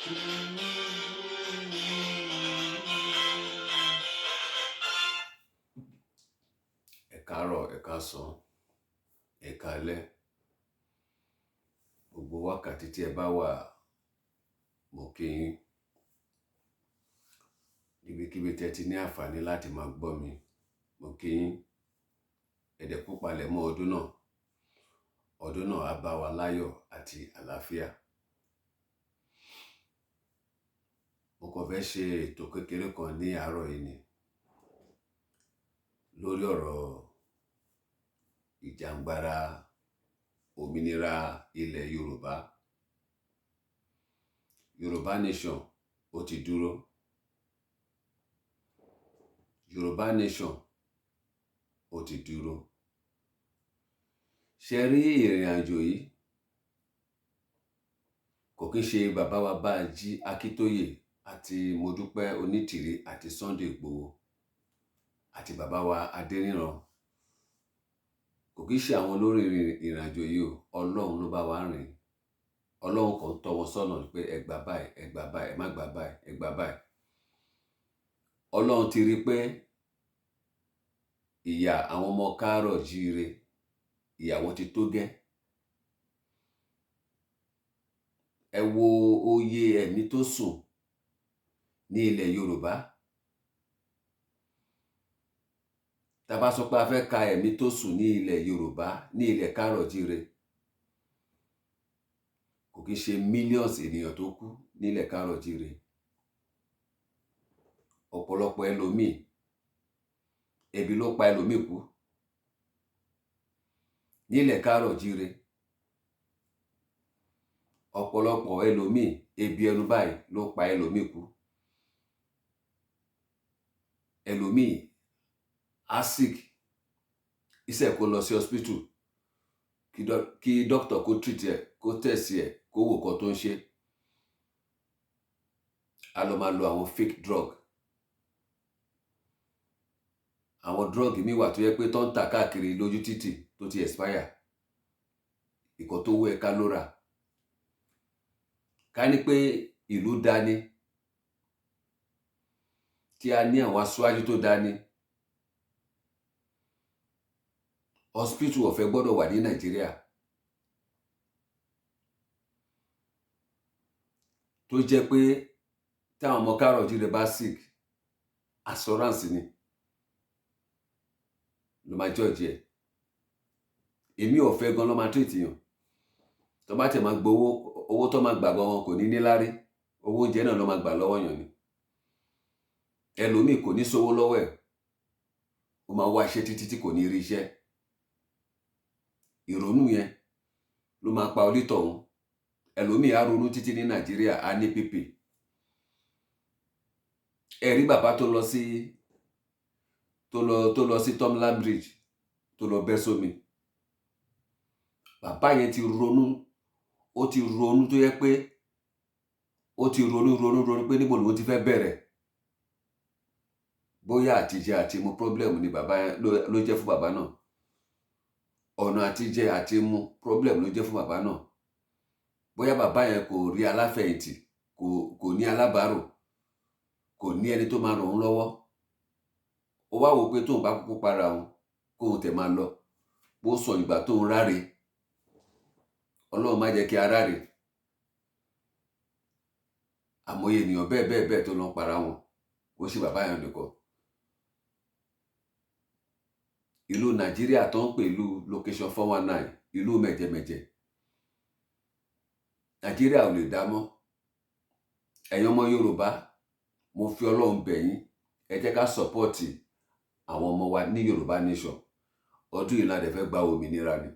Ẹ káàárọ̀, ẹ káàsán, ẹ káalẹ́. Gbogbo wákàtí tí ẹ bá wà, mo kí yín. Níbikíbi tí ẹ ti ní àǹfààní láti máa gbọ́ mi, mo kí yín. Ẹ dẹ̀ kú palẹ̀mọ́ ọdún náà. Ọdún náà á bá wa láyọ̀ àti àlàáfíà. Mo kàn fẹ́ ṣe ètò kékeré kan ní àárọ̀ yìí ni lórí ọ̀rọ̀ ìjàǹgbara òmìnira ilẹ̀ Yorùbá. Yorùbá nation ó ti dúró. Yorùbá nation ó ti dúró. Ṣé rí ìrìn àjò yìí kò kí ń ṣe bàbá wa Bánjí Akíntóyè àti Modúpẹ́ Onítìrí àti Sunday Igboho àti bàbá wa Adéníran. Kò kí ń ṣe àwọn olórí ìrìn àjò yìí o. Ọlọ́run ló bá wa rìn. Ọlọ́run kan tọ́ wọn sọ́nà pé ẹ gbà báyìí, ẹ gbà báyìí, ẹ má gbà báyìí, ẹ gbà báyìí. Ọlọ́run ti rí pé ìyà àwọn ọmọ káàárọ̀ jíire, ìyàwó ti tó gẹ́. Ẹ wo oye ẹ̀mí tó sùn ní ilẹ̀ Yorùbá. Tá bá sọ pé a fẹ́ ka ẹ̀mí tó sùn ní ilẹ̀ Yorùbá, ní ilẹ̀ káàárọ̀ jíire, kò kí ń ṣe millions ènìyàn tó kú nílẹ̀ káàárọ̀ jíire. Ọ̀pọ̀lọpọ̀ ẹlòmíì, ebi ló pa ẹlòmíì kú nílẹ̀ káàárọ̀ jíire. Ọ̀pọ̀lọpọ̀ ẹlòmíì, ebi ẹnu báyìí ló pa ẹlòmíì kú. Ẹlòmíì á sick, iṣẹ́ kó lọ sí hospital kí doctor kó treat ẹ̀, kó test ẹ̀, kó wò nǹkan tó ń ṣe. A lọ máa lo àwọn fake drug. Àwọn drug míì wà tó yẹ pé tó ń tà káàkiri lójú títì tó ti expire. Ìkan tó wó ẹ̀ka ló rà. Ká ní pé ìlú dání, tí a ní àwọn aṣáájú tó dání, hospital ọ̀fẹ́ gbọ́dọ̀ wà ní Nàìjíríà. Tó jẹ́ pé táwọn ọmọ káàárọ̀ jíire bá sick, assurance ni ló máa judge ẹ̀. Èmi ọ̀fẹ́ gan ló máa treat yàn. Tó bá tẹ̀ máa gbowó, owó tó máa gbà gan kò ní níláárí. Owó oúnjẹ náà ló máa gbà lọ́wọ́ yàn ni. Ẹlòmíì kò ní sówó lọ́wọ́ ẹ̀. Ó máa wá iṣẹ́ títí tí kò ní rí iṣẹ́. Ìrònú yẹn ló máa pa onítọ̀hún. Ẹlòmíì á ronú títí ní Nàìjíríà, á ní PP. Ẹ rí bàbá tó lọ sí Tomland Bridge tó lọ bẹ́ sómi. Bàbá yẹn ti ronú, ó ti ronú tó yẹ pé ó ti ronú pé níbo lòun ti fẹ́ bẹ̀rẹ̀. Bóyá àtijẹ àti mu problem ni bàbá yẹn ló jẹ́ fún bàbá náà. Ọ̀nà àtijẹ àti mu problem ló jẹ́ fún bàbá náà. Bóyá bàbá yẹn kò rí aláfẹ̀yìntì, kò ní alábàárò, kò ní ẹni tó máa ràn òun lọ́wọ́. Ó wá wò pé tóun bá kúkú para òun, kóun tẹ̀ máa lọ. Bó sọ ìgbà tóun ráre. Ọlọ́run má jẹ́ kí a ráre. Àmọye ènìyàn bẹ́ẹ̀ tó lọ para wọn. Kò sí bàbá yẹn nìkan. Ìlú Nàìjíríà tó ń pè ìlú location 419, ìlú mẹ̀jẹ̀mẹ̀jẹ̀. Nàìjíríà ò lè dá mọ́. Ẹ̀yin ọmọ Yorùbá, mo fi Ọlọ́run bẹ̀ yín. Ẹ jẹ́ ká support àwọn ọmọ wa ní Yorùbá nation. Ọdún yìí la dẹ̀ fẹ́ gba òmìnira ni.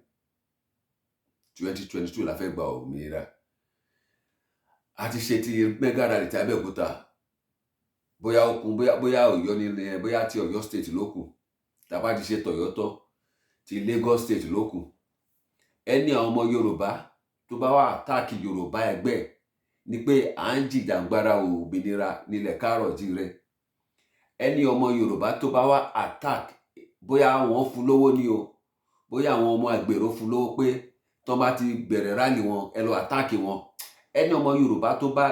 2022 la fẹ́ gba òmìnira. A ti ṣe ti mega rally ti Abẹ́òkúta. Bóyá okun, bóyá Ọ̀yọ́ ni, bóyá ti Ọ̀yọ́ state ló kù. Tá bá ti ṣe tọ̀yọ́tọ̀ ti Lagos state ló kù. Ẹni àwọn ọmọ Yorùbá tó bá wá attack Yorùbá ẹgbẹ́ ni pé à ń jìjàǹgbara òmìnira nílẹ̀ káàárọ̀ jíire. Ẹni ọmọ Yorùbá tó bá wá attack, bóyá wọ́n fún lówó ni o, bóyá àwọn ọmọ àgbèrò fún lówó pé tó bá ti bẹ̀rẹ̀ rally wọn, ẹ lọ attack wọn. Ẹni ọmọ Yorùbá tó bá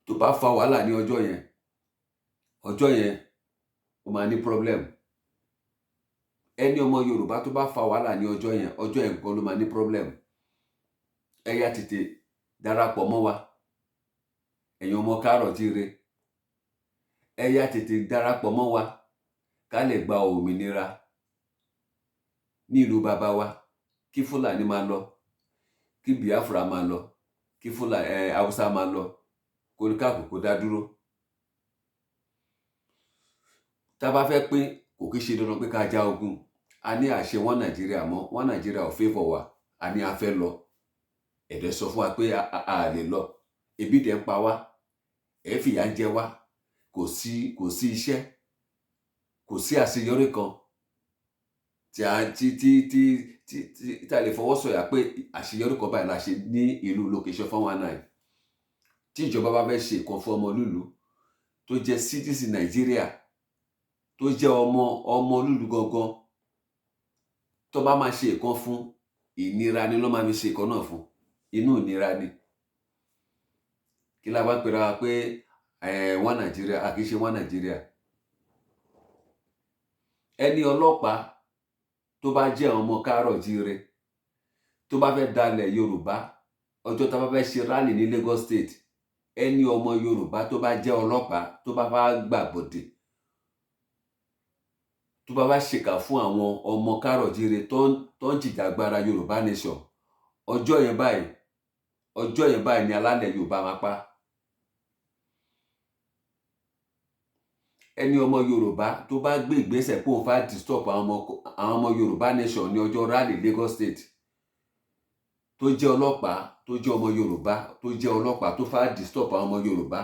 tó bá fa wàhálà ní ọjọ́ yẹn ó máa ní problem. Ẹni ọmọ Yorùbá tó bá fa wàhálà ní ọjọ́ yẹn gan ló máa ní problem. Ẹ yá tètè darapọ̀ mọ́ wa, ẹ̀yin ọmọ káàárọ̀-o-jíire. Ẹ yá tètè darapọ̀ mọ́ wa ká lè gba òmìnira ní ìlú baba wa. Kí Fúlàní máa lọ, kí Biafra máa lọ, kí Haúsá máa lọ, kóníkálùkù kó dá dúró. Tá bá fẹ́ pín, kò kí ṣe dandan pé ká já ogun. A ní àṣẹ One Nigeria mọ́, One Nigeria ò favour wa. A ní a fẹ́ lọ, ẹ̀dẹ̀ sọ fún wa pé a lè lọ. Ebi dẹ̀ ń pa wá, ẹ̀ fìyà ń jẹ wá. Kò sí iṣẹ́, kò sí àṣeyọrí kan tí a lè fọwọ́ sọ̀yà pé àṣeyọrí kan báyìí la ṣe ní ìlú location 419. Tí ìjọba bá fẹ́ ṣe nǹkan fún ọmọlúlú tó jẹ́ citizen Nàìjíríà, tó jẹ́ ọmọlúlú gangan, tó bá máa ṣe nǹkan fún, ìnira ni ló máa fi ṣe nǹkan náà fún. Inú ìnira ni. Kí la wá pera wa pé One Nigeria, a kì í ṣe One Nigeria. Ẹni ọlọ́pàá tó bá jẹ́ ọmọ káàárọ̀-o-jíire, tó bá fẹ́ dalẹ̀ Yorùbá, ọjọ́ tá bá fẹ́ ṣe rally ní Lagos State, ẹni ọmọ Yorùbá tó bá jẹ́ ọlọ́pàá tó bá gbàbọ̀dè, tó bá ṣèkà fún àwọn ọmọ káàárọ̀-o-jíire tó ń jìjàgbara Yorùbá nation, ọjọ́ yẹn báyìí ni alálẹ̀ Yorùbá máa pa. Ẹni ọmọ Yorùbá tó bá gbé ìgbésẹ̀ pé òun fẹ́ disturb àwọn ọmọ Yorùbá nation ní ọjọ́ rally Lagos State, tó jẹ́ ọlọ́pàá, tó jẹ́ ọmọ Yorùbá, tó jẹ́ ọlọ́pàá tó fẹ́ disturb àwọn ọmọ Yorùbá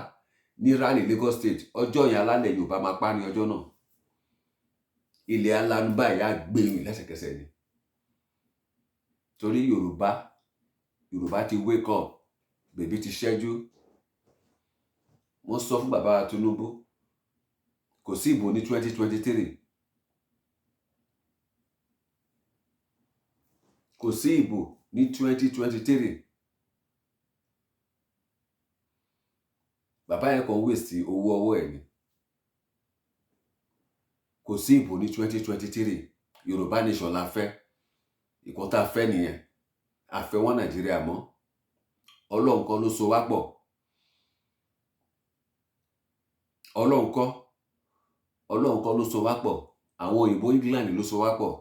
ní rally Lagos State, ọjọ́ yẹn alálẹ̀ Yorùbá máa pa ní ọjọ́ náà. Ilẹ̀ alánú báyìí á gbé yín lẹ́sẹ̀kẹsẹ̀ ni. Torí Yorùbá ti wake up, bèbí ti ṣẹ́jú. Wọ́n sọ fún bàbá wa Tinubu, kò sí ìbò ní 2023. Kò sí ìbò ní 2023. Bàbá yẹn kàn waste owó ọwọ́ ẹ̀ ni. Kò sí ìbò ní 2023. Yorùbá nation la fẹ́. Ìkan tá a fẹ́ nìyẹn. A fẹ́ One Nigeria mọ́. Ọlọ́run kọ́ ló so wá pọ̀. Ọlọ́run kọ́ ló so wá pọ̀. Àwọn òyìnbó England ló so wá pọ̀.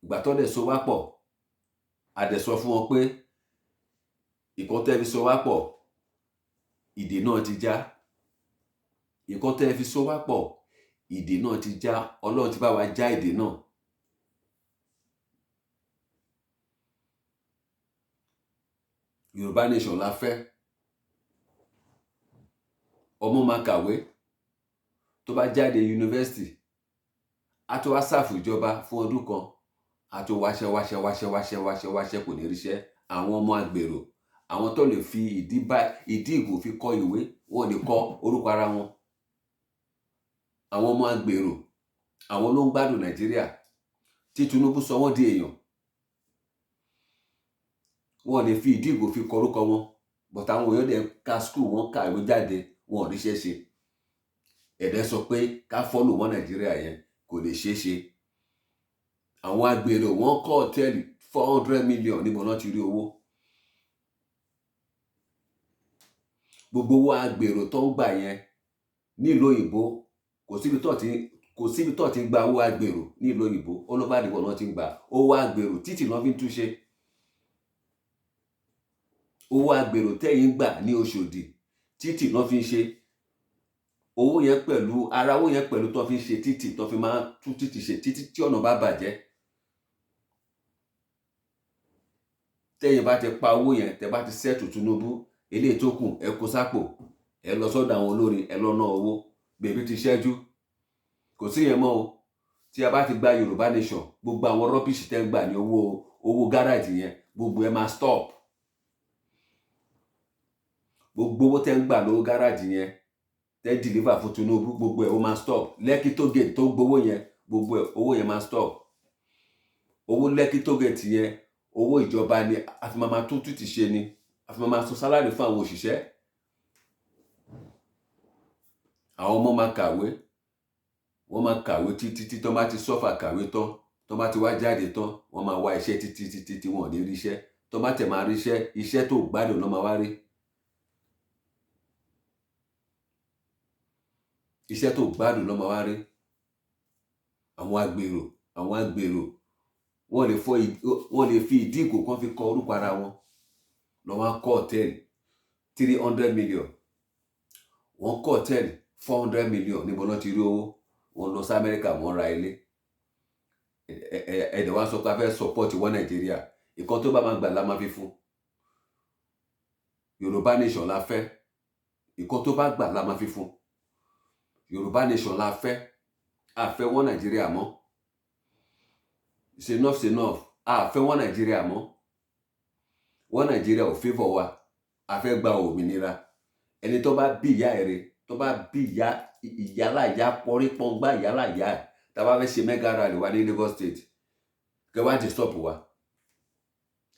Ìgbà tó dẹ̀ so wá pọ̀, a dẹ̀ sọ fún wọn pé ìkan tẹ́ fi so wá pọ̀, ìdè náà ti já. Ìkan tẹ́ fi so wá pọ̀, ìdè náà ti já. Ọlọ́run ti bá wa já ìdè náà. Yorùbá nation la fẹ́. Ọmọ máa kàwé, tó bá jáde yunifásitì, a tó wá sáàfù ìjọba fún ọdún kan, a tó wáṣẹ́ kò ní ríṣẹ́. Àwọn ọmọ àgbèrò, àwọn tó lè fi ìdí ìgò fi kọ ìwé, wọn lè kọ orúkọ ara wọn. Àwọn ọmọ àgbèrò, àwọn ló ń gbádùn Nàìjíríà. Tí Tinubu sọ wọ́n di èèyàn, wọn lè fi ìdí ìgò fi kọ orúkọ wọn. But àwọn èèyàn dẹ̀ ka school, wọn ka ìwé jáde, wọn ò ríṣẹ́ ṣe. Ẹ̀dẹ̀ sọ pé ká follow One Nigeria yẹn kò lè ṣeé ṣe. Àwọn àgbèrò wọn kọ́ hòtẹ́ẹ̀lì 400 million níbo náà ti rí owó. Gbogbo owó àgbèrò tó ń gbà yẹn nílùú òyìnbó, kò síbi tó ti ń gba owó àgbèrò nílùú òyìnbó. All over the world náà ti ń gba owó àgbèrò. Títì náà fi ń túnṣe. Owó àgbèrò tẹ́yìn gbà ní Oṣòdì, títì náà fi ń ṣe. Owó yẹn pẹ̀lú tó fi ń ṣe títì, tó fi máa tún títì ṣe títí tí ọ̀nà bá bàjẹ́. Tẹ́yìn bá ti pa owó yẹn, tẹ́ bá ti settle Tinubu, eléyìí tó kù ẹ kó sápò, ẹ lọ sọ́dọ̀ àwọn olórin, ẹ lọ ná owó. Bèbí ti ṣẹ́jú. Kò sí yẹn mọ́ o. Tí a bá ti gba Yorùbá nation, gbogbo àwọn rọ́bìṣì tẹ́ ń gbà ní owó gáràjì yẹn, gbogbo ẹ máa stop. Gbogbo owó tẹ́ ń gbà lówó gáràjì yẹn, tẹ́ deliver fún Tinubu, gbogbo ẹ̀ ó máa stop. Lẹ́kí tó gate tó gbowó yẹn, gbogbo owó yẹn máa stop. Owó Lẹ́kí tó gate yẹn, owó ìjọba ni, a fi máa tún títì ṣe ni, a fi máa san sálárì fún àwọn òṣìṣẹ́. Àwọn ọmọ máa kàwé, wọ́n máa kàwé títí tó bá ti sọ́fà kàwé tán, tó bá ti wá jáde tán, wọ́n máa wá iṣẹ́ títí tí wọ́n ò ní rí iṣẹ́. Tó bá tẹ̀ máa rí iṣẹ́ tó gbádùn ló máa wá rí. Iṣẹ́ tó gbádùn ló máa wá rí. Àwọn agbèrò wọ́n lè fi ìdí ìgò kan fi kọ orúkọ ara wọn. Lọ wá kọ́ hòtẹ́ẹ̀lì 300 million. Wọ́n kọ́ hòtẹ́ẹ̀lì 400 million. Níbo ló ti rí owó? Wọ́n lọ sí Amẹ́ríkà, wọ́n ra ilé. Ẹ̀dẹ̀ wá sọ pé a fẹ́ support wọ́n Nàìjíríà. Ìkan tó bá máa gbà la máa fi fún. Yorùbá nation la fẹ́. Ìkan tó bá gbà la máa fi fún. Yorùbá nation la fẹ́. A fẹ́ wọ́n Nàìjíríà mọ́. It's enough. A fẹ́ wọ́n Nàìjíríà mọ́. Wọ́n Nàìjíríà ò favour wa. A fẹ́ gba òmìnira. Ẹni tó bá bí ìyá ẹ̀rẹ́, tó bá bí ìyálàyà pọ́nrípọ́ngbá ìyálàyà, tá bá fẹ́ ṣe mega rally wa ní Lagos State, kẹ wá disturb wa.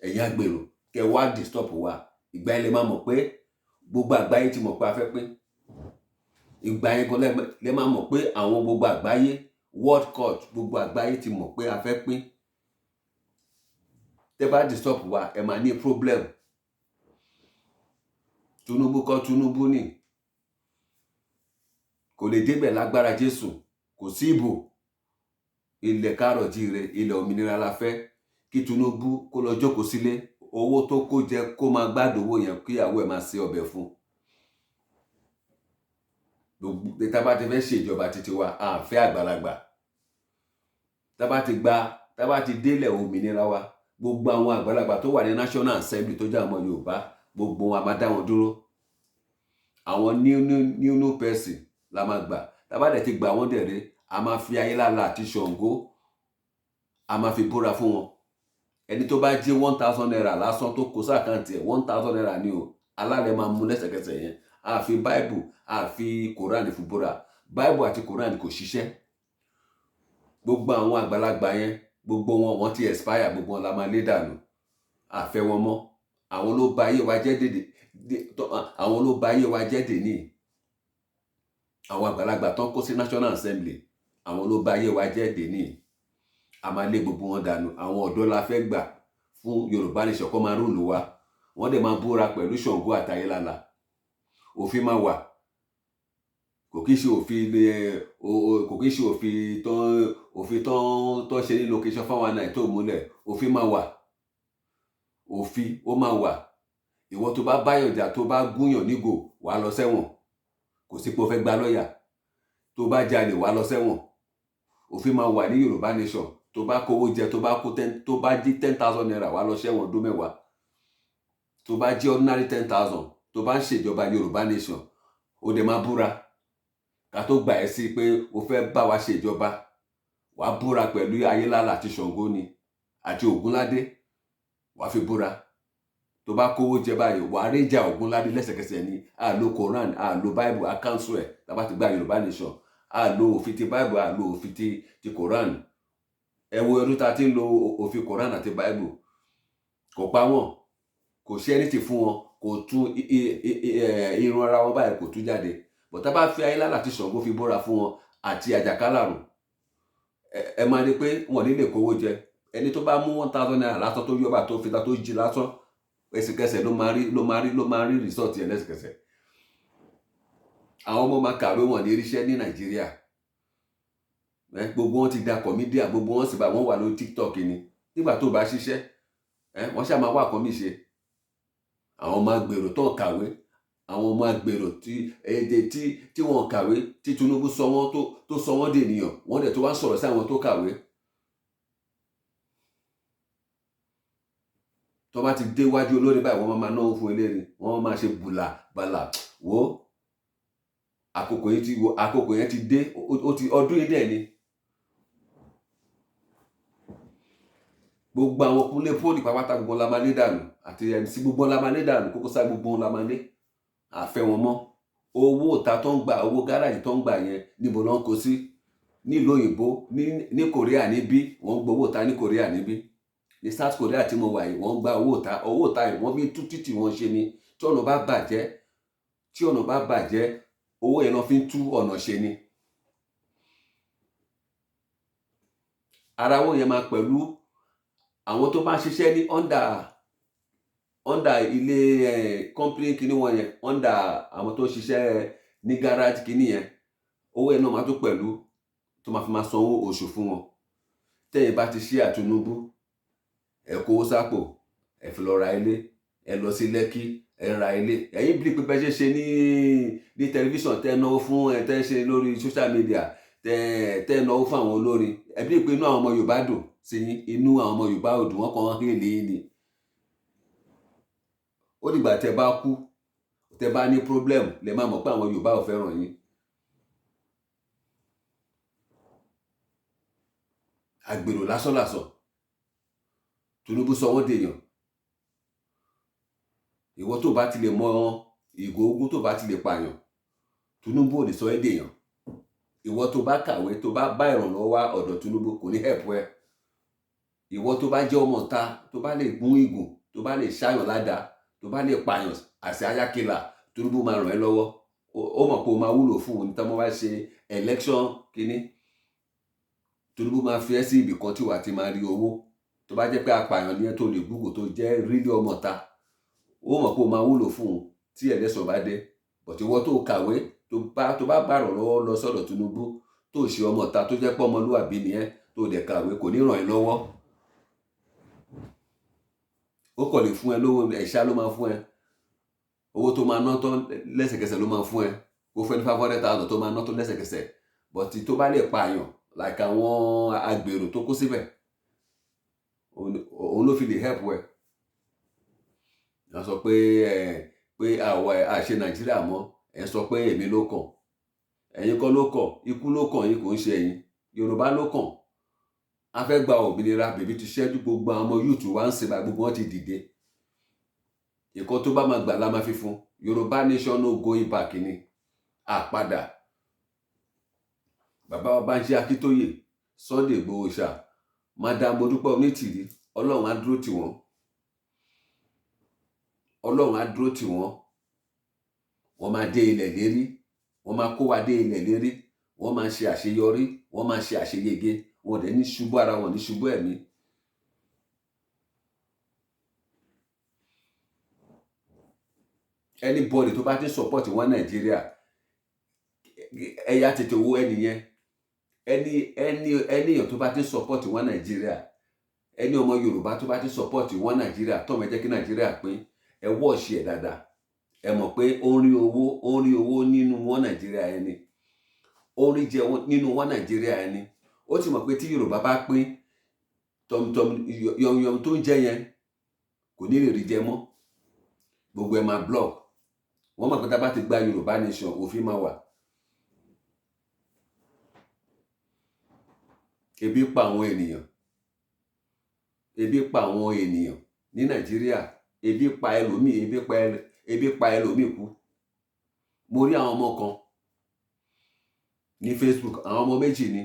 Ẹ̀yin agbèrò, kẹ wá disturb wa. Ìgbà yẹn lè máa mọ̀ pé gbogbo àgbáyé ti mọ̀ pé a fẹ́ pín. Ìgbà yẹn gan lè máa mọ̀ pé àwọn gbogbo àgbáyé, world court, gbogbo àgbáyé ti mọ̀ pé a fẹ́ pín. Tẹ́ bá disturb wa, ẹ máa ní problem. Tinubu kọ́ Tinubu ni. Kò lè débẹ̀ lágbára Jésù. Kò sí ìbò. Ilẹ̀ káàrọ̀-o-jíire, ilẹ̀ òmìnira la fẹ́. Kí Tinubu kó lọ jókòó sílé. Owó tó kó jẹ kó máa gbádùn owó yẹn, kí ìyàwó ẹ̀ máa ṣe ọbẹ̀ fún. Tá bá ti fẹ́ ṣèjọba títí wa, a fẹ́ àgbàlagbà. Tá bá ti délẹ̀ òmìnira wa, gbogbo àwọn àgbàlagbà tó wà ní National Assembly tó jẹ́ àwọn Yorùbá, gbogbo wọn a máa dá wọn dúró. Àwọn new person la máa gbà. Tá bá dẹ̀ ti gbà wọ́n dẹ̀rẹ́, a máa fi Ayélálà àti Ṣàngó, a máa fi búra fún wọn. Ẹni tó bá jí 1,000 naira lásán tó kó sáàkáǹtì ẹ̀, 1,000 naira ni o. Alálẹ̀ máa mú lẹ́sẹ̀kẹsẹ̀ yẹn. A fi Bible, a fi Quran fi búra. Bible àti Quran kò ṣiṣẹ́. Gbogbo àwọn àgbàlagbà yẹn, gbogbo wọn ti expire, gbogbo wọn la máa lé dànù. A fẹ́ wọn mọ́. Àwọn ló ba ayé wa jẹ́ dèní. Àwọn àgbàlagbà tó kó sí National Assembly, àwọn ló ba ayé wa jẹ́ dèní. A máa lé gbogbo wọn dànù. Àwọn ọ̀dọ́ la fẹ́ gbà fún Yorùbá nation kó máa rúùlù wa. Wọ́n dẹ̀ máa búra pẹ̀lú Ṣàngó àti Ayélálà. Òfin máa wà. Kò kí ṣe òfin tó ṣe ní location 419 tó múlẹ̀. Òfin máa wà. Òfin ó máa wà. Ìwọ tó bá báyàn jà, tó bá gúnyàn nígò, wàá lọ sẹ́wọ̀n. Kò sí pé o fẹ́ gba lọ́yà. Tó bá jalè, wàá lọ sẹ́wọ̀n. Òfin máa wà ní Yorùbá nation. Tó bá kówó jẹ, tó bá jí 10,000 naira, wàá lọ sẹ́wọ̀n ọdún 10. Tó bá jí ordinary 10,000, tó bá ń ṣèjọba Yorùbá nation, ó dẹ̀ máa búra. Ká tó gbà ẹ́ sí pé o fẹ́ bá wa ṣèjọba, wàá búra pẹ̀lú Ayélálà àti Ṣàngó ni, àti Ògúnládé. Wàá fi búra. Tó bá kówó jẹ báyìí, wàá réjà Ògúnládé lẹ́sẹ̀kẹsẹ̀ ni. A lo Quran, a lo Bible, a cancel ẹ̀. Tá bá ti gba Yorùbá nation, a lo òfin ti Bible, a lo òfin ti Quran. Ẹ wo ọdún tá ti ń lo òfin Quran àti Bible. Kò pa wọ́n. Kò ṣe anything fún wọn. Kò tú irun ara wọn báyìí, kò tú jáde. But tá bá fi Ayélálà àti Ṣàngó fi búra fún wọn, àti àjàkálàrùn, ẹ máa rí pé wọn ní lè kówó jẹ. Ẹni tó bá mú 1,000 naira lásán tó yọba tó fita tó jí lásán, ẹsẹ̀kẹsẹ̀ ló máa rí result yẹn lẹ́sẹ̀kẹsẹ̀. Àwọn ọmọ máa kàwé, wọn ní ríṣẹ́ ní Nàìjíríà. Gbogbo wọn ti da comedian, gbogbo wọn sì bá wọn wà lórí TikTok ni. Nígbà tó bá ṣiṣẹ́, wọ́n ṣá máa wá kan mí ṣe. Àwọn ọmọ agbèrò tó kàwé, àwọn ọmọ agbèrò tí wọ́n kàwé, tí Tinubu sọ wọ́n tó sọ wọ́n dènìyàn, wọ́n dẹ̀ tó wá sọ̀rọ̀ sí àwọn tó kàwé. Tó bá ti dé wájú olórí báyìí, wọ́n máa náwó fún eléré. Wọ́n máa ṣe bàlà. Wo àkókò yẹn ti dé. Ọdún yìí dẹ̀ ni. Gbogbo àwọn kúnlé poli pàápàá gbogbo la máa lé dànù. Àti MC gbogbo la máa lé dànù. Kókó sá gbogbo la máa lé. A fẹ́ wọn mọ́. Owó ìta tó ń gbà, owó gáràjì tó ń gbà yẹn, níbo ló ń kó sí? Nílùú òyìnbó, ní Korea níbí, wọ́n ń gbowó ìta ní Korea níbí. ní South Korea tí mo wà yìí wọ́n ń gba owó ìta yìí wọ́n fi tún títì wọn ṣe ni. Tí ọ̀nà bá bàjẹ́ owó yẹn náà fi ń tú ọ̀nà ṣe ni. Ara owó yẹn máa pẹ̀lú àwọn tó bá ń ṣiṣẹ́ ní under ilé company kíní wọn yẹn, under àwọn tó ń ṣiṣẹ́ ní garage kíní yẹn, owó yẹn náà máa tún pẹ̀lú tó máa fi máa sanwó oṣù fún wọn. Tẹ́yin bá ti ṣí Tinubu, ẹ kó owó sápò, ẹ fi lọ ra ilé, ẹ lọ sí Lẹ́kí, ẹ ra ilé. Ẹ̀yin bí pé bẹ́ẹ̀ ṣe ní tẹlifíṣàn tẹ́ náwó fún tẹ́ ṣe lórí social media tẹ́ náwó fún àwọn olórin. Ẹ bí pé inú àwọn ọmọ Yorùbá dùn sí yín, inú àwọn ọmọ Yorùbá ò dùn, wọ́n kàn ń hèlè yín ni. Ó dìgbà tẹ́ bá kú, tẹ́ bá ní problem lẹ máa mọ̀ pé àwọn Yorùbá ò fẹ́ràn yín. Àgbèrò lásánlàsàn, Tinubu sọ wọ́n dèèyàn. Ìwọ tó bá ti lè mọ ìgò ogun, tó bá ti lè pààyàn, Tinubu ò lè sọ ẹ́ dèèyàn. Ìwọ tó bá kàwé, tó bá bá ìrànlọ́wọ́ wá ọ̀dọ̀ Tinubu kò ní help ẹ. Ìwọ tó bá jẹ́ ọmọ ìta, tó bá lè gún ìgò, tó bá lè ṣáyàn ládàá, tó bá lè pààyàn àṣẹ ayákẹ́là, Tinubu máa ràn ẹ́ lọ́wọ́. Ó mọ̀ pé o máa wúlò fún òun tí wọ́n bá ṣe election kíní. Tinubu máa fi ẹ́ sí ibì kan tí wàá ti máa rí owó. Tó bá jẹ́ pé apààyàn ni ẹ́ tó lè gúgò tó jẹ́ rílí ọmọ ìta, ó mọ̀ pé o máa wúlò fún òun tí election bá dé. But ìwọ tó kàwé, tó bá bá ìrànlọ́wọ́ lọ sọ́dọ̀ Tinubu, tó ṣe ọmọ ìta tó jẹ́ pé ọmọlúwàbí ni ẹ́, tó dẹ̀ kàwé, kò ní ràn ẹ́ lọ́wọ́. Ó kàn lè fún ẹ lówó, ẹ̀ṣá ló máa fún ẹ. Owó tó máa ná tán lẹ́sẹ̀kẹsẹ̀ ló máa fún ẹ. Ó fẹ́ ní 500,000 tó máa ná tán lẹ́sẹ̀kẹsẹ̀. But tó bá lè pààyàn like àwọn agbèrò tó kó síbẹ̀, òun ló fi lè help ẹ. Wọ́n sọ pé àṣẹ Nàìjíríà mọ́, ẹ sọ pé èmi ló kàn. Ẹ̀yin kọ́ ló kàn, ikú ló kàn yín, kò ń ṣe ẹ̀yin. Yorùbá ló kàn. A fẹ́ gba òmìnira, bèbí ti ṣẹ́jú, gbogbo àwọn ọmọ youth wa ń ṣe báyìí, gbogbo wọn ti dìde. Nǹkan tó bá máa gbà la máa fi fún. Yorùbá nation no going back ni. Àpadà. Bàbá wa Bánjí Akíntóyè, Sunday Igboho Ṣà, Madam Modúpẹ́ Onítìrí, Ọlọ́run á dúró tì wọ́n. Ọlọ́run á dúró tì wọ́n. Wọ́n máa dé ilẹ̀ lérí. Wọ́n máa kó wa dé ilẹ̀ lérí. Wọ́n máa ṣe àṣeyọrí. Wọ́n máa ṣe àṣeyege. Wọ́n dẹ̀ ní ṣubú ara wọn, ní ṣubú ẹ̀mí. Anybody tó bá ti support wọn Nàìjíríà, ẹ̀yà tètè wo ẹnìyẹn. Ènìyàn tó bá ti support wọn Nàìjíríà, ẹni ọmọ Yorùbá tó bá ti support wọn Nàìjíríà, tó mọ̀ jẹ́ kí Nàìjíríà pín, ẹ wọ́ọ̀ṣì ẹ̀ dáadáa. Ẹ mọ̀ pé ó ń rí owó nínú wọn Nàìjíríà ẹni. Ó ń rí jẹ nínú wọn Nàìjíríà ẹni. Ó ti mọ̀ pé tí Yorùbá bá pín, yọmyọm tó ń jẹ yẹn kò ní lè rí jẹ mọ́. Gbogbo ẹ̀ máa block. Wọ́n mọ̀ pé tá bá ti gba Yorùbá nation, òfin máa wà. Ebi pa àwọn ènìyàn. Ebi pa àwọn ènìyàn ní Nàìjíríà. Ebi pa ẹlòmíì, ebi pa ẹlòmíì kú. Mo rí àwọn ọmọ kan ní Facebook, àwọn ọmọ méjì ni.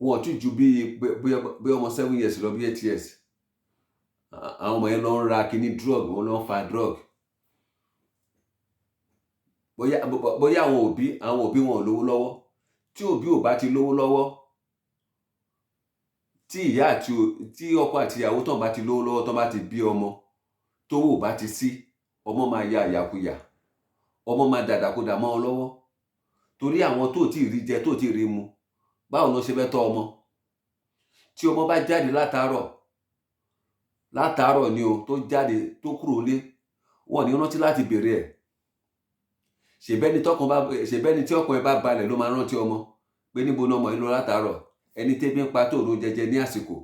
Wọ́n ti ju bí ọmọ 7 years lọ, bí 8 years. Àwọn ọmọ yẹn lọ ń ra kíní drug, wọ́n lọ ń fa drug. Bóyá àwọn òbí wọn ò lówó lọ́wọ́. Tí òbí ò bá ti lówó lọ́wọ́, tí ọkọ àti ìyàwó tán bá ti lówó lọ́wọ́, tán bá ti bí ọmọ, tówó ò bá ti sí, ọmọ máa ya àyàkuyà. Ọmọ máa dàdàkudà mọ́ ọ lọ́wọ́. Torí àwọn tó ti rí jẹ, tó ti rí mu, báwo ló ṣe fẹ́ tọ́ ọmọ? Tí ọmọ bá jáde látàárọ̀ ni o, tó jáde tó kúrò lé, wọ́n ní rántí láti bèrè ẹ̀. Ṣèbẹ́ni tí ọkàn ẹ bá balẹ̀ ló máa rántí ọmọ pé níbo ni ọmọ yìí lọ látàárọ̀. Ẹni tẹ́bí ń pa tó ló jẹjẹ ní àsìkò,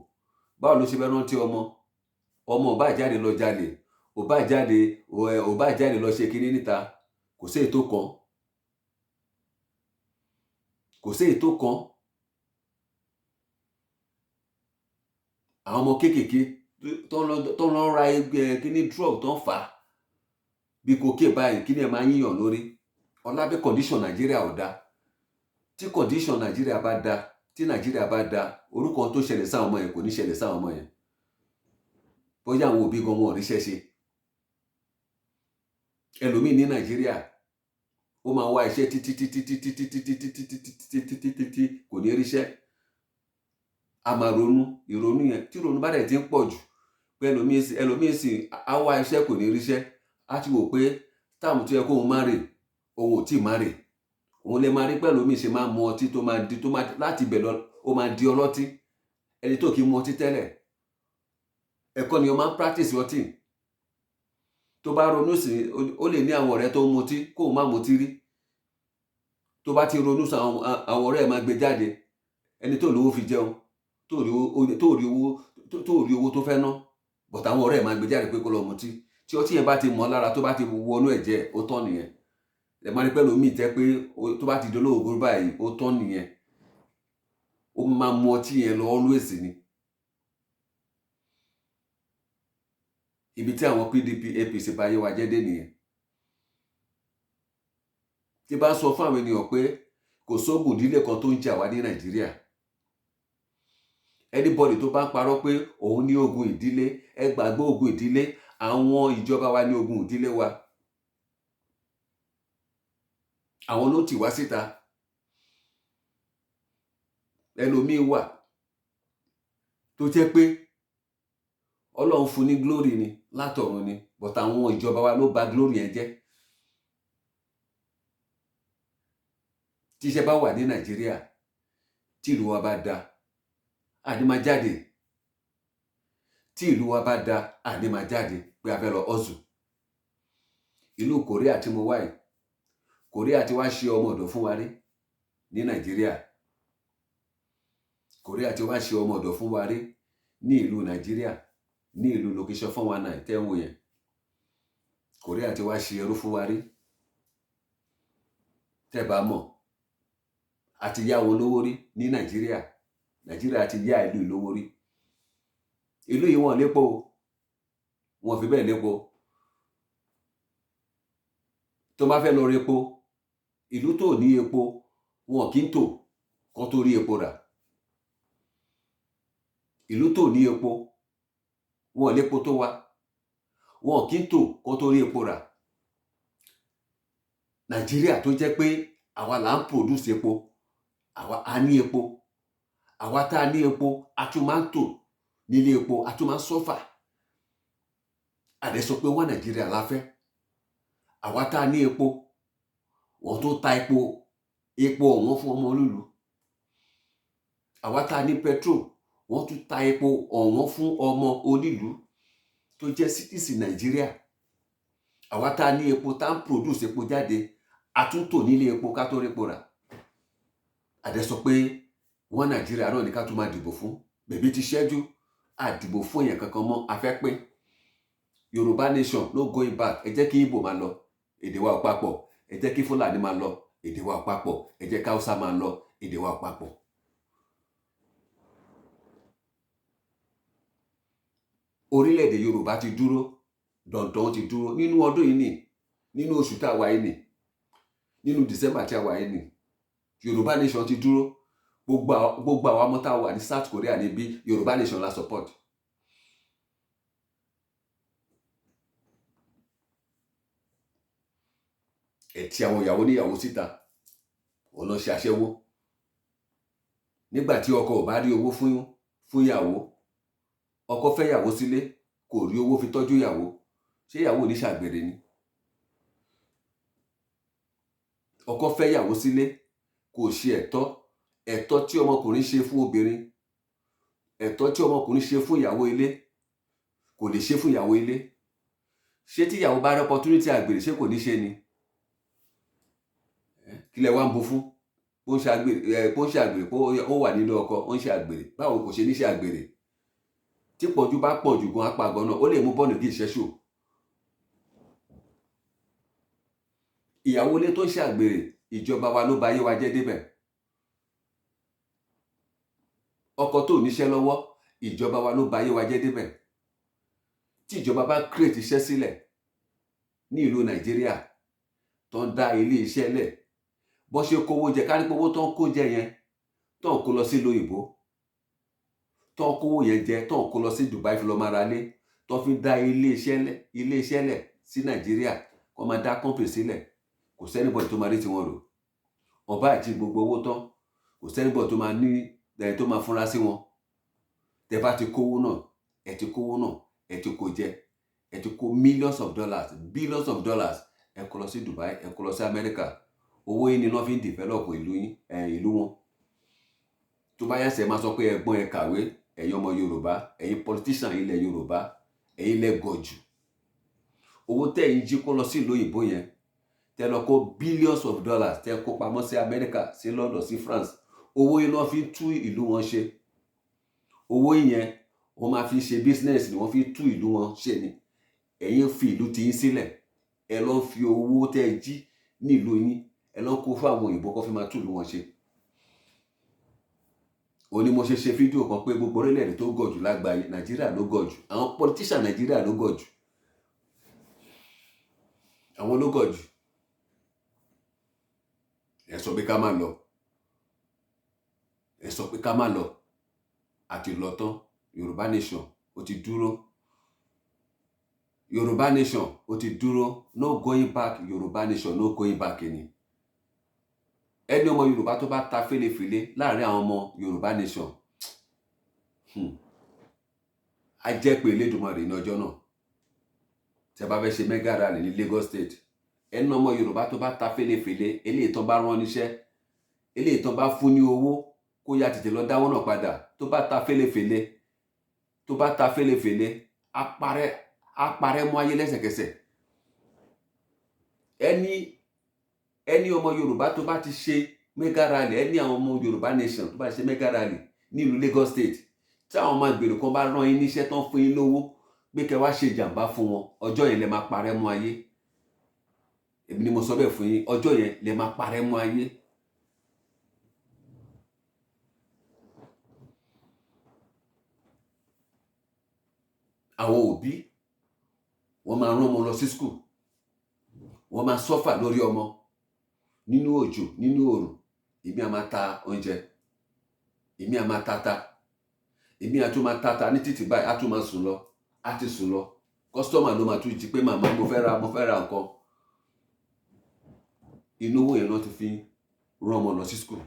báwo ló ṣe fẹ́ rántí ọmọ? Ọmọ ò bá jáde lọ jalè, ò bá jáde lọ ṣe kinní níta, kò sí èyí tó kàn. Kò sí èyí tó kàn. Àwọn ọmọ kéékèèké tó ń lọ ra kíní drug tó ń fà á bí kòkè báyìí, kíní ẹ̀ máa yíyàn lórí. Ọlábẹ́ condition Nàìjíríà ò dáa. Tí condition Nàìjíríà bá dáa, tí Nàìjíríà bá da, orúkọ tó ṣẹlẹ̀ sáwọn ọmọ yẹn kò ní ṣẹlẹ̀ sáwọn ọmọ yẹn. Bóyá àwọn òbí gan wọn ò ríṣẹ́ ṣe. Ẹlòmíì ní Nàìjíríà ó máa wá iṣẹ́ títí kò ní ríṣẹ́. A máa ronú, ìrònú yẹn tí ìrònú bá dẹ̀ ti ń pọ̀ jù pé ẹlòmíì sì á wá iṣẹ́ kò ní ríṣẹ́, á ti wò pé táàmù tó yẹ kóun marry òun ò tíì marry. Òun lè máa rí pẹ̀lú mi ṣe máa mu ọtí tó máa láti ibẹ̀ lọ ó máa di ọlọ́tí. Ẹni tó kì í mu ọtí tẹ́lẹ̀, ẹ̀kọ́ ni ó máa ń practice ọtí. Tó bá ronú sí ó lè ní àwọn ọ̀rẹ́ tó ń mutí kóun má mutí rí. Tó bá ti ronú sí àwọn ọ̀rẹ́ ẹ̀ máa gbé jáde. Ẹni tó lówó fi jẹun, tó rí owó tó fẹ́ ná, but àwọn ọ̀rẹ́ ẹ̀ máa gbé jáde pé kó lọ mutí. Tí ọtí yẹn bá ti mọ́ lára, tó bá ti wọnú ẹ̀jẹ̀, ó tán nìyẹn. Ẹ máa rí pẹ̀lú mi jẹ́ pé tó bá ti dolówó báyìí, ó tán nìyẹn. Ó máa mu ọtí yẹn lọ always ni. Ibi tí àwọn PDP, APC bá yé wa jẹ́ dé nìyẹn. Tí bá sọ fún àwọn ènìyàn pé kò sógun ìdílé kan tó ń jà wá ní Nàìjíríà. Anybody tó bá ń parọ́ pé òun ní ogun ìdílé, ẹ gbàgbé ogun ìdílé. Àwọn ìjọba wa ní ogun ìdílé wa. Àwọn ló tì wá síta. Ẹlòmíì wà tó jẹ́ pé Ọlọ́run fún ní glory ni látọ̀run ni, but àwọn ìjọba wa ló bà glory yẹn jẹ́. Tí iṣẹ́ bá wà ní Nàìjíríà, tí ìlú wa bá da, àní máa jáde. Tí ìlú wa bá da, àní máa jáde pé a fẹ́ lọ hustle. Ìlú Korea tí mo wà yìí, Korea ti wá ṣe ọmọ ọ̀dọ̀ fún wa rí ní Nàìjíríà. Korea ti wá ṣe ọmọ ọ̀dọ̀ fún wa rí ní ìlú Nàìjíríà, ní ìlú location 419 tẹ́ ń wò yẹn. Korea ti wá ṣe ẹrú fún wa rí. Tẹ́ bá mọ̀, a ti yá wọn lówó rí ní Nàìjíríà. Nàìjíríà ti yá ìlú lówó rí. Ìlú yìí wọ́n lépo, wọ́n fi bẹ́ẹ̀ lépo. Tó bá fẹ́ lọ rí epo, ìlú tó ní epo wọn kì í tò kó tó rí epo rà. Ìlú tó ní epo wọn lépo tó wá, wọn kì í tò kó tó rí epo rà. Nàìjíríà tó jẹ́ pé àwa là ń produce epo, àwa a ní epo. Àwa tá a ní epo, a tún máa ń tò nílé epo, a tún máa ń sọ́fà. Àdẹ sọ pé wọ́n Nàìjíríà la fẹ́. Àwa tá a ní epo, wọ́n tó ta epo ọ̀wọ́n fún ọmọ olúlu. Àwa tá a ní petrol, wọ́n tún ta epo ọ̀wọ́n fún ọmọ onílùú tó jẹ́ citizen Nàìjíríà. Àwa tá a ní epo tá ń produce epo jáde, a tún tò nílé epo ká tó rí epo rà. Àdẹ sọ pé wọ́n Nàìjíríà náà ní ká tún máa dìbò fún. Bèbí ti ṣẹ́jú, àdìbò fún èèyàn kankan mọ́, a fẹ́ pín. Yoruba nation no going back. Ẹ jẹ́ kí Igbo máa lọ, èdè wa ò papọ̀. Ẹ jẹ́ kí Fúlàní máa lọ, èdè wa ò papọ̀. Ẹ jẹ́ kí Hausa máa lọ, èdè wa ò papọ̀. Orílẹ̀-èdè Yorùbá ti dúró, dandan ti dúró nínú ọdún yìí nì, nínú oṣù tá a wà yìí nì, nínú December tí a wà yìí nì. Yoruba nation ti dúró. Gbogbo àwọn ọmọ tá a wà ní South Korea níbí, Yoruba nation la support. Ẹ ti àwọn ìyàwó níyàwó síta, wọ́n lọ ṣe aṣẹ́wó. Nígbà tí ọkọ ò bá rí owó fún ìyàwó, ọkọ fẹ́ ìyàwó sílé, kò rí owó fi tọ́jú ìyàwó, ṣé ìyàwó ní ṣàgbèrè ni? Ọkọ fẹ́ ìyàwó sílé, kò ṣe ẹ̀tọ́ tí ọmọkùnrin ṣe fún obìnrin, ẹ̀tọ́ tí ọmọkùnrin ṣe fún ìyàwó ilé, kò lè ṣe fún ìyàwó ilé. Ṣé tí ìyàwó bá rí opportunity àgbèrè, ṣé kò ní ṣe ni? Kí lẹ wá ń bu fún? Ó ń ṣe àgbèrè, ó wà nínú ọkọ, ó ń ṣe àgbèrè. Báwo kò ṣe ní ṣe àgbèrè? Tí pọ̀jù bá pọ̀jù gan apá gan náà, ó lè mú bọ́ọ̀nù kí ìṣẹ́ṣò. Ìyàwó ilé tó ń ṣe àgbèrè, ìjọba wa ló ba ayé wa jẹ́ débẹ̀. Ọkọ tó níṣẹ́ lọ́wọ́, ìjọba wa ló ba ayé wa jẹ́ débẹ̀. Tí ìjọba bá create iṣẹ́ sílẹ̀ ní ìlú Nàìjíríà, tó ń dá ilé iṣẹ́ lẹ̀, bó ṣe kówó jẹ, ká ní pé owó tó ń kó jẹ yẹn tó ń kó lọ sí ìlú òyìnbó, tó ń kówó yẹn jẹ, tó ń kó lọ sí Dubai fi lọ máa ra lé, tó fi dá ilé-iṣẹ́ lẹ̀ sí Nàìjíríà, kó máa dá company sílẹ̀. Kò sẹ́nibọ̀dì tó máa rí tiwọn rò. Wọ́n bá jí gbogbo owó tán, kò sẹ́nibọ̀dì tó máa ní tó máa fúnra sí wọn. Tẹ́ bá ti kówó náà, ẹ ti kówó náà, ẹ ti kó jẹ, ẹ ti kó millions of dollars, billions of dollars, ẹ kó lọ sí Dubai, ẹ kó lọ sí America. Owó yìí ni wọ́n fi ń develop ìlú wọn. Tó bá yá sẹ́ máa sọ pé ẹ̀gbọ́n ẹ kàwé, ẹ̀yin ọmọ Yorùbá, ẹ̀yin politician ilẹ̀ Yorùbá, ẹ̀yin lẹ gọ̀ jù. Owó tẹ́ ẹ̀yin jí kó lọ sí ìlú òyìnbó yẹn, tẹ́ lọ kó billions of dollars, tẹ́ kó pamọ́ sí America, sí London, sí France. Owó yìí ni wọ́n fi ń tú ìlú wọn ṣe. Owó yẹn wọ́n máa fi ṣe business ni wọ́n fi tú ìlú wọn ṣe ni. Ẹ̀yin fi ìlú tiyín sílẹ̀, ẹ lọ fi owó tẹ́ ẹ jí ní ìlú yín, ẹ lọ kó fún àwọn òyìnbó kó fi máa tú ìlú wọn ṣe. Ó ní mo ṣe fídíò kan pé gbogbo orílẹ̀-èdè tó gọ̀ jù lágbàáyé, Nàìjíríà ló gọ̀ jù. Àwọn politician Nàìjíríà ló gọ̀ jù. Àwọn ló gọ̀ jù. Ẹ sọ pé ká má lọ. Ẹ sọ pé ká má lọ. Àti lọ tán. Yorùbá nation ó ti dúró. Yorùbá nation ó ti dúró. No going back. Yorùbá nation no going back ni. Ẹni ọmọ Yorùbá tó bá ta fẹ́lẹ́fẹ́lẹ́ láàrin àwọn ọmọ Yorùbá nation, a jẹ́ pé Elédùmarè ní ọjọ́ náà. Tí a bá fẹ́ ṣe mega rally ní Lagos State, ẹni ọmọ Yorùbá tó bá ta fẹ́lẹ́fẹ́lẹ́, eléyìí tán bá rán níṣẹ́, eléyìí tán bá fún ní owó, kó yá tètè lọ dáwọ́ náà padà. Tó bá ta fẹ́lẹ́fẹ́lẹ́, á parẹ́ mọ́ ayé lẹ́sẹ̀kẹsẹ̀. Ẹni ọmọ Yorùbá tó bá ti ṣe mega rally, ẹni àwọn ọmọ Yorùbá nation tó bá ṣe mega rally ní ìlú Lagos State, tí àwọn ọmọ ìgbèrò kan bá rán yín níṣẹ́ tán fún yín lówó pé kẹ́ wá ṣe ìjàmbá fún wọn, ọjọ́ yẹn lẹ máa parẹ́ mọ́ ayé. Èmi ni mo sọ bẹ́ẹ̀ fún yín, ọjọ́ yẹn lẹ máa parẹ́ mọ́ ayé. Àwọn òbí wọ́n máa rán ọmọ lọ sí school, wọ́n máa suffer lórí ọmọ nínú òjò, nínú oòrùn. Èmi á máa ta oúnjẹ, èmi á máa tata, èmi á tún máa tata ní títì báyìí, á tún máa sùn lọ, á ti sùn lọ. Customer ló máa tún jí pé màmá mo fẹ́ ra nǹkan. Inú owó yẹn náà ti fi rán ọmọ lọ sí school.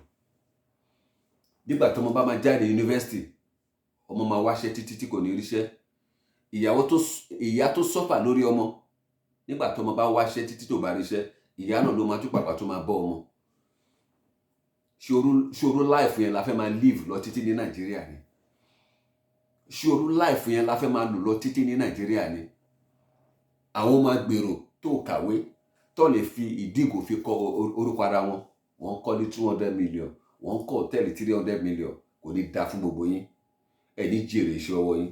Nígbà tí ọmọ bá máa jáde yunifásitì, ọmọ máa wáṣẹ́ títí tí kò ní ríṣẹ́. Ìyá tó suffer lórí ọmọ, nígbà tí ọmọ bá wáṣẹ́ títí tó bá ríṣẹ́, ìyá náà ló máa tún pàpà tó máa bọ́ ọmọ. Ṣòro life yẹn la fẹ́ máa live lọ títí ní Nàìjíríà ni. Ṣòro life yẹn la fẹ́ máa lò lọ títí ní Nàìjíríà ni. Àwọn ọmọ agbèrò tó kàwé tó lè fi ìdígò fi kọ orúkọ ara wọn, wọ́n kọ́ ní 200 million, wọ́n kọ́ hòtẹ́ẹ̀lì 300 million. Kò ní dá fún gbogbo yín. Ẹ ní jèrè iṣẹ́ ọwọ́ yín.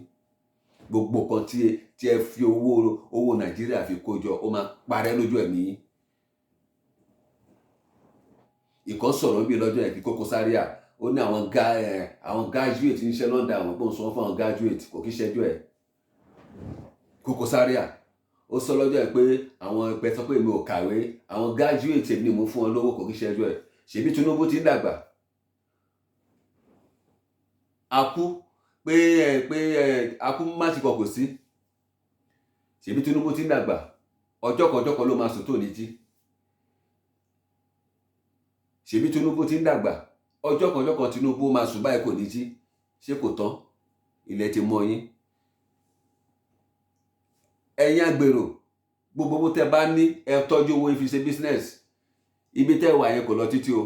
Gbogbo kan tí ẹ fi owó Nàìjíríà fi kó jọ, ó máa parẹ́ lójú ẹ̀mí yín. Ìkan sọ̀rọ̀ bí lọ́jọ́ yẹn kí Koko Zaria, ó ní àwọn graduate níṣẹ́ London, àwọn gbọ́n sọ fún àwọn graduate, kò kí ṣẹ́jú ẹ̀. Koko Zaria ó sọ lọ́jọ́ yẹn pé àwọn ẹgbẹ́ sọ pé èmi ò kàwé, àwọn graduate èmi ni mo fún wọn lówó, kò kí ṣẹ́jú ẹ̀. Ṣèbí Tinubu ti ń dàgbà. Akú má ti kọ̀kọ̀ sí. Ṣèbí Tinubu ti ń dàgbà. Ọjọ́ kan ló máa sùn tó ní jí. Ṣèbí Tinubu ti ń dàgbà. Ọjọ́ kan Tinubu máa sùn báyìí kò ní jí. Ṣé kò tán? Ilẹ̀ ti mọ́ yín. Ẹ̀yin agbèrò, gbogbo owó tẹ́ bá ní, ẹ tọ́jú owó yín fi ṣe business. Ibi tẹ́ wà yẹn kò lọ títí o.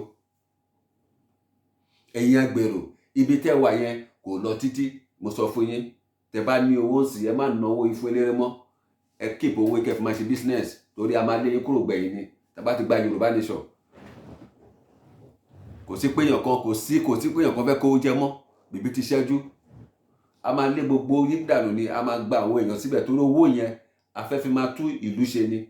Ẹ̀yin agbèrò, ibi tẹ́ wà yẹn kò lọ títí. Mo sọ fún yín, tẹ́ bá ní owó sí, ẹ má ná owó ifo eléré mọ́. Ẹ keep owó kẹ́ fi máa ṣe business, torí a máa lé yín kúrò gbẹ̀yìn ni. Tá bá ti gba Yorùbá nation. Kò sí pé èèyàn kan fẹ́ kó jẹ mọ́. Bíbí ti ṣẹ́jú. A máa lé gbogbo yín dànù ni. A máa gba àwọn èèyàn síbẹ̀ torí owó yẹn a fẹ́ fi máa tú ìlú ṣe ni.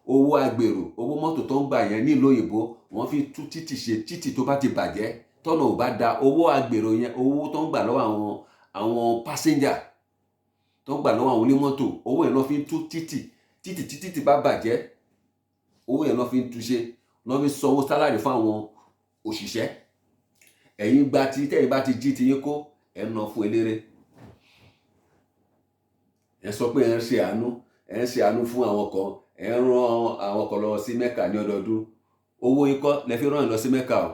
Owó agbèrò, owó mọ́tò tó ń gbà yẹn ní ìlú òyìnbó, wọ́n fi tú títì ṣe. Títì tó bá ti bàjẹ́, tọ́nà ò bá da, owó agbèrò yẹn, owó tó ń gbà lọ́wọ́ àwọn passenger, tó ń gbà lọ́wọ́ àwọn onímọ́tò, owó yẹn ló fi ń tú títì. Títì bá bàjẹ́, owó yẹn ló fi ń tú ṣe. Ló fi sanwó sálárì fún àwọn òṣìṣẹ́. ẹ̀yin gba tí tẹ́yin bá ti jí ti yín kó ẹ̀ ń ná fún eléré. Ẹ sọ pé ẹ ń ṣe àánú fún àwọn kan, ẹ ń rán àwọn kan lọ sí Mẹ́kà ní ọdọọdún. Owó yín kọ́ lẹ fi rán yàn lọ sí Mẹ́kà o.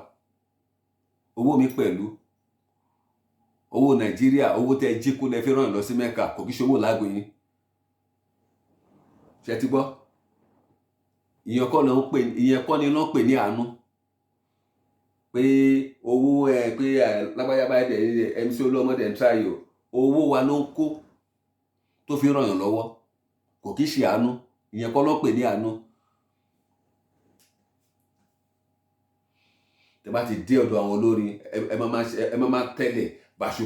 Owó mi pẹ̀lú. Owó Nàìjíríà, owó tẹ́ jí kó lẹ fi rán yàn lọ sí Mẹ́kà, kò kí ṣe owó lágbo yín. Ṣé ti gbọ́? Ìyẹn kọ́ ni wọ́n pè ní àánú. Pé owó pé lágbájá báyìí dẹ̀ MC Olúọmọdé ń tráyò. Owó wa ló ń kó tó fi ràn yàn lọ́wọ́, kò kí ṣe àánú. Ìyẹn kọ́ ló pè ní àánú. Tẹ́ bá ti dé ọ̀dọ̀ àwọn olórin, ẹ máa tẹ̀lé báṣu.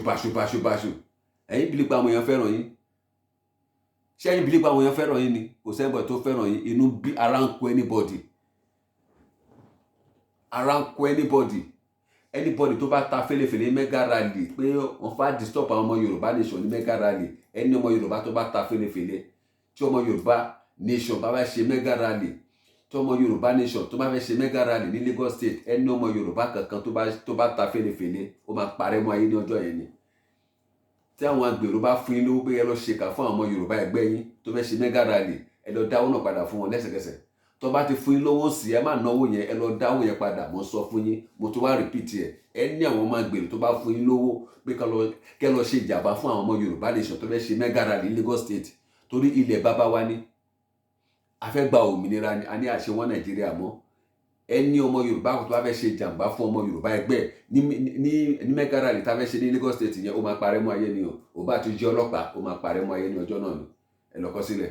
Ẹ̀yin believe pé àwọn èèyàn fẹ́ràn yín. Ṣé ẹ̀yin believe pé àwọn èèyàn fẹ́ràn yín ni? Kò sẹ́nìbọ̀dì tó fẹ́ràn yín. Inú bí ara ń kó anybody. Ara ń kó anybody tó bá ta fẹ́lẹ́fẹ́lẹ́ mega rally pé wọ́n fà disturb àwọn ọmọ Yorùbá nation ní mega rally. Ẹni ọmọ Yorùbá tó bá ta fẹ́lẹ́fẹ́lẹ́, tí ọmọ Yorùbá nation bá fẹ́ ṣe mega rally, tí ọmọ Yorùbá nation tó bá fẹ́ ṣe mega rally ní Lagos State, ẹni ọmọ Yorùbá kankan tó bá ta fẹ́lẹ́fẹ́lẹ́, ó máa parẹ́ mọ́ ayé ní ọjọ́ yẹn ni. Tí àwọn agbèrò bá fún yín lówó pé ẹ lọ ṣèkà fún àwọn ọmọ Yorùbá ẹgbẹ́ yín tó fẹ́ ṣe mega rally, ẹ lọ dáwó náà padà fún wọn lẹ́sẹ̀kẹsẹ̀. Tó bá ti fún yín lówó sí, ẹ má náwó yẹn, ẹ lọ dáwó yẹn padà. Mo sọ fún yín, mo tún wá repeat ẹ̀. Ẹ ní àwọn ọmọ agbèrò tó bá fún yín lówó pé kẹ́ lọ ṣe ìjàmbá fún àwọn ọmọ Yorùbá nation tó fẹ́ ṣe mega rally ní Lagos State, torí ilẹ̀ bàbá wa ni. A fẹ́ gba òmìnira ni, a ní àṣẹ wọn Nàìjíríà mọ́. Ẹni ọmọ Yorùbá tó bá fẹ́ ṣe ìjàmbá fún ọmọ Yorùbá ẹgbẹ́ ní mega rally tá fẹ́ ṣe ní Lagos State yẹn, ó máa parẹ́ mọ́ ayé ni o. Ó bá ti jẹ́ ọlọ́pàá, ó máa parẹ́ mọ́ ayé ní ọjọ́ náà ni. Ẹ lọ kọ sílẹ̀.